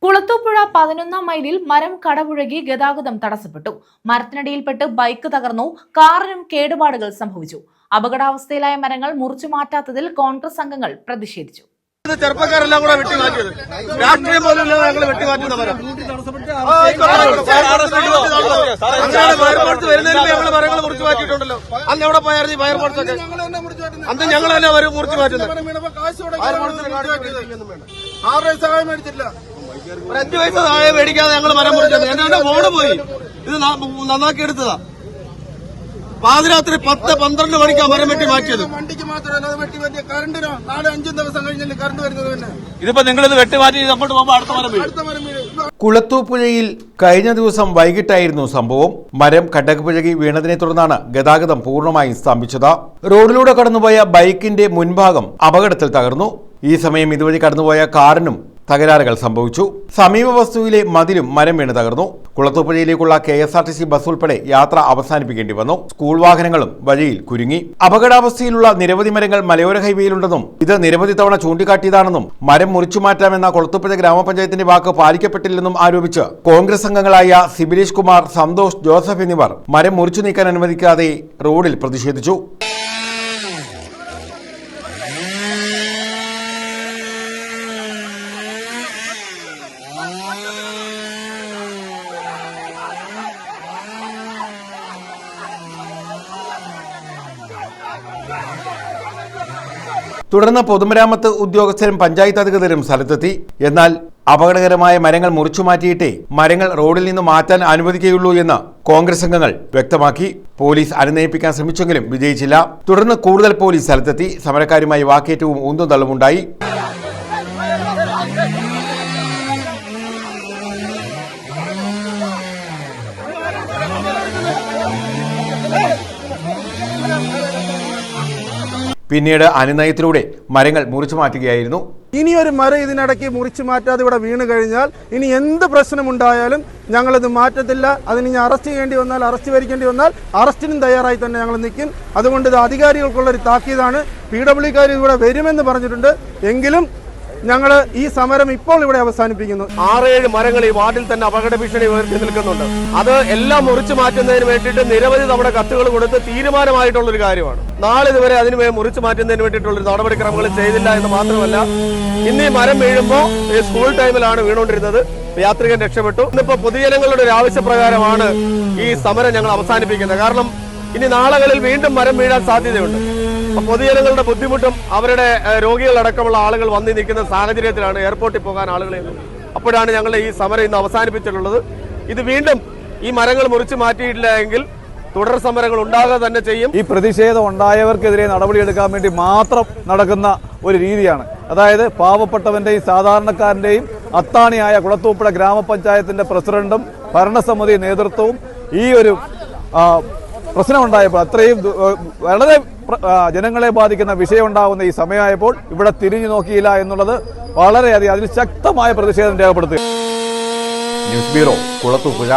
കുളത്തൂപ്പുഴ 11 മൈലിൽ മരം കടപുഴകി ഗതാഗതം തടസ്സപ്പെട്ടു. മരത്തിനടിയിൽപ്പെട്ട് ബൈക്ക് തകർന്നു, കാറിനും കേടുപാടുകൾ സംഭവിച്ചു. അപകടാവസ്ഥയിലായ മരങ്ങൾ മുറിച്ചു മാറ്റാത്തതിൽ കോൺഗ്രസ് അംഗങ്ങൾ പ്രതിഷേധിച്ചു. ചെറുപ്പക്കാരെല്ലാം കൂടെ വെട്ടിമാറ്റിയത് രാഷ്ട്രീയം പോലും ഞങ്ങൾ വെട്ടിമാറ്റുന്ന മരം ഫയർഫോഴ്സ് വരുന്നതിന് ഞങ്ങൾ മരങ്ങൾ മുറിച്ചു മാറ്റിയിട്ടുണ്ടല്ലോ. അന്ന് എവിടെ പോയായിരുന്നു ഈ ഫയർഫോഴ്സ് ഒക്കെ? അന്ന് ഞങ്ങൾ തന്നെ വരും മുറിച്ചു മാറ്റുന്നത്. 6 സഹായം മേടിച്ചില്ല, ഒരു 5 പൈസ സഹായം മേടിക്കാതെ ഞങ്ങൾ മരം മുറിച്ചത്. എന്റെ ഫോണ് പോയി, ഇത് നന്നാക്കി എടുത്തതാ. പാതിരാത്രി 10-12 മണിക്കാ മരം വെട്ടി മാറ്റിയത്. വണ്ടിക്ക് മാത്രമല്ല, അത് വെട്ടി മാറ്റിയ കറണ്ടിനോ 4-5 ദിവസം കഴിഞ്ഞല്ലേ കറണ്ട് വരുന്നത് തന്നെ. ഇതിപ്പോ നിങ്ങളിത് വെട്ടിമാറ്റി അങ്ങോട്ട് പോകുമ്പോൾ അടുത്ത മരം വീഴും. കുളത്തൂപ്പുഴയിൽ കഴിഞ്ഞ ദിവസം വൈകിട്ടായിരുന്നു സംഭവം. മരം കടപുഴകി വീണതിനെ തുടർന്നാണ് ഗതാഗതം പൂർണ്ണമായും സ്തംഭിച്ചത്. റോഡിലൂടെ കടന്നുപോയ ബൈക്കിന്റെ മുൻഭാഗം അപകടത്തിൽ തകർന്നു. ഈ സമയം ഇതുവഴി കടന്നുപോയ കാറിനും തകരാറുകൾ സംഭവിച്ചു. സമീപ വസ്തുവിലെ മതിലും മരം വീണ് തകർന്നു. കുളത്തൂപ്പുഴയിലേക്കുള്ള KSRTC ബസ് ഉൾപ്പെടെ യാത്ര അവസാനിപ്പിക്കേണ്ടി വന്നു. സ്കൂൾ വാഹനങ്ങളും വഴിയിൽ കുരുങ്ങി. അപകടാവസ്ഥയിലുള്ള നിരവധി മരങ്ങൾ മലയോര ഹൈവേയിലുണ്ടെന്നും ഇത് നിരവധി തവണ ചൂണ്ടിക്കാട്ടിയതാണെന്നും മരം മുറിച്ചു മാറ്റാമെന്ന കുളത്തൂപ്പുഴ ഗ്രാമപഞ്ചായത്തിന്റെ വാക്ക് പാലിക്കപ്പെട്ടില്ലെന്നും ആരോപിച്ച് കോൺഗ്രസ് അംഗങ്ങളായ സിബിലേഷ് കുമാർ, സന്തോഷ്, ജോസഫ് എന്നിവർ മരം മുറിച്ചു നീക്കാൻ അനുവദിക്കാതെ റോഡിൽ പ്രതിഷേധിച്ചു. തുടർന്ന് പൊതുമരാമത്ത് ഉദ്യോഗസ്ഥരും പഞ്ചായത്ത് അധികൃതരും സ്ഥലത്തെത്തി. എന്നാൽ അപകടകരമായ മരങ്ങൾ മുറിച്ചു മാറ്റിയിട്ടേ മരങ്ങൾ റോഡിൽ നിന്ന് മാറ്റാൻ അനുവദിക്കുകയുള്ളൂ എന്ന് കോൺഗ്രസ് അംഗങ്ങൾ വ്യക്തമാക്കി. പോലീസ് അനുനയിപ്പിക്കാൻ ശ്രമിച്ചെങ്കിലും വിജയിച്ചില്ല. തുടർന്ന് കൂടുതൽ പോലീസ് സ്ഥലത്തെത്തി. സമരക്കാരുമായി വാക്കേറ്റവും ഉന്തും തള്ളുമുണ്ടായി. പിന്നീട് അനുനയത്തിലൂടെ മരങ്ങൾ മുറിച്ചു മാറ്റുകയായിരുന്നു. ഇനിയൊരു മരം ഇതിനിടയ്ക്ക് മുറിച്ചു മാറ്റാതെ ഇവിടെ വീണ് കഴിഞ്ഞാൽ ഇനി എന്ത് പ്രശ്നമുണ്ടായാലും ഞങ്ങളിത് മാറ്റത്തില്ല. അതിന് ഇനി അറസ്റ്റ് ചെയ്യേണ്ടി വന്നാൽ, അറസ്റ്റ് വരിക്കേണ്ടി വന്നാൽ അറസ്റ്റിനും തയ്യാറായി തന്നെ ഞങ്ങൾ നിൽക്കും. അതുകൊണ്ട് ഇത് അധികാരികൾക്കുള്ളൊരു താക്കീതാണ്. PWക്കാർ ഇവിടെ വരുമെന്ന് പറഞ്ഞിട്ടുണ്ട്. എങ്കിലും ഞങ്ങൾ ഈ സമരം ഇപ്പോൾ ഇവിടെ അവസാനിപ്പിക്കുന്നു. 6-7 മരങ്ങൾ ഈ വാർഡിൽ തന്നെ അപകട ഭീഷണി ഉയർത്തി നിൽക്കുന്നുണ്ട്. അത് എല്ലാം മുറിച്ചു മാറ്റുന്നതിന് വേണ്ടിയിട്ട് നിരവധി തവണ കത്തുകൾ കൊടുത്ത് തീരുമാനമായിട്ടുള്ളൊരു കാര്യമാണ്. നാളെ ഇതുവരെ അതിന് മുറിച്ചു മാറ്റുന്നതിന് വേണ്ടിയിട്ടുള്ളൊരു നടപടിക്രമങ്ങൾ ചെയ്തില്ല എന്ന് മാത്രമല്ല, ഇന്ന് ഈ മരം വീഴുമ്പോൾ സ്കൂൾ ടൈമിലാണ് വീണുകൊണ്ടിരുന്നത്. യാത്രികൻ രക്ഷപ്പെട്ടു. ഇന്നിപ്പോ പൊതുജനങ്ങളുടെ ഒരു ആവശ്യപ്രകാരമാണ് ഈ സമരം ഞങ്ങൾ അവസാനിപ്പിക്കുന്നത്. കാരണം ഇനി നാളുകളിൽ വീണ്ടും മരം വീഴാൻ സാധ്യതയുണ്ട്. പൊതുജനങ്ങളുടെ ബുദ്ധിമുട്ടും അവരുടെ രോഗികളടക്കമുള്ള ആളുകൾ വന്നു നിൽക്കുന്ന സാഹചര്യത്തിലാണ് എയർപോർട്ടിൽ പോകാൻ ആളുകളെ. അപ്പോഴാണ് ഞങ്ങളുടെ ഈ സമരം ഇന്ന് അവസാനിപ്പിച്ചിട്ടുള്ളത്. ഇത് വീണ്ടും ഈ മരങ്ങൾ മുറിച്ചു മാറ്റിയിട്ടില്ല എങ്കിൽ തുടർ സമരങ്ങൾ ഉണ്ടാകുക തന്നെ ചെയ്യും. ഈ പ്രതിഷേധം ഉണ്ടായവർക്കെതിരെ നടപടിയെടുക്കാൻ വേണ്ടി മാത്രം നടക്കുന്ന ഒരു രീതിയാണ്. അതായത് പാവപ്പെട്ടവന്റെയും സാധാരണക്കാരന്റെയും അത്താണിയായ കുളത്തൂപ്പുഴ ഗ്രാമപഞ്ചായത്തിന്റെ പ്രസിഡന്റും ഭരണസമിതി നേതൃത്വവും ഈ ഒരു പ്രശ്നമുണ്ടായപ്പോൾ, അത്രയും വളരെ ജനങ്ങളെ ബാധിക്കുന്ന വിഷയം ഉണ്ടാകുന്ന ഈ സമയമായപ്പോൾ ഇവിടെ തിരിഞ്ഞു നോക്കിയില്ല എന്നുള്ളത് വളരെയധികം അതിൽ ശക്തമായ പ്രതിഷേധം രേഖപ്പെടുത്തുക. News bureau, Kulathupuzha.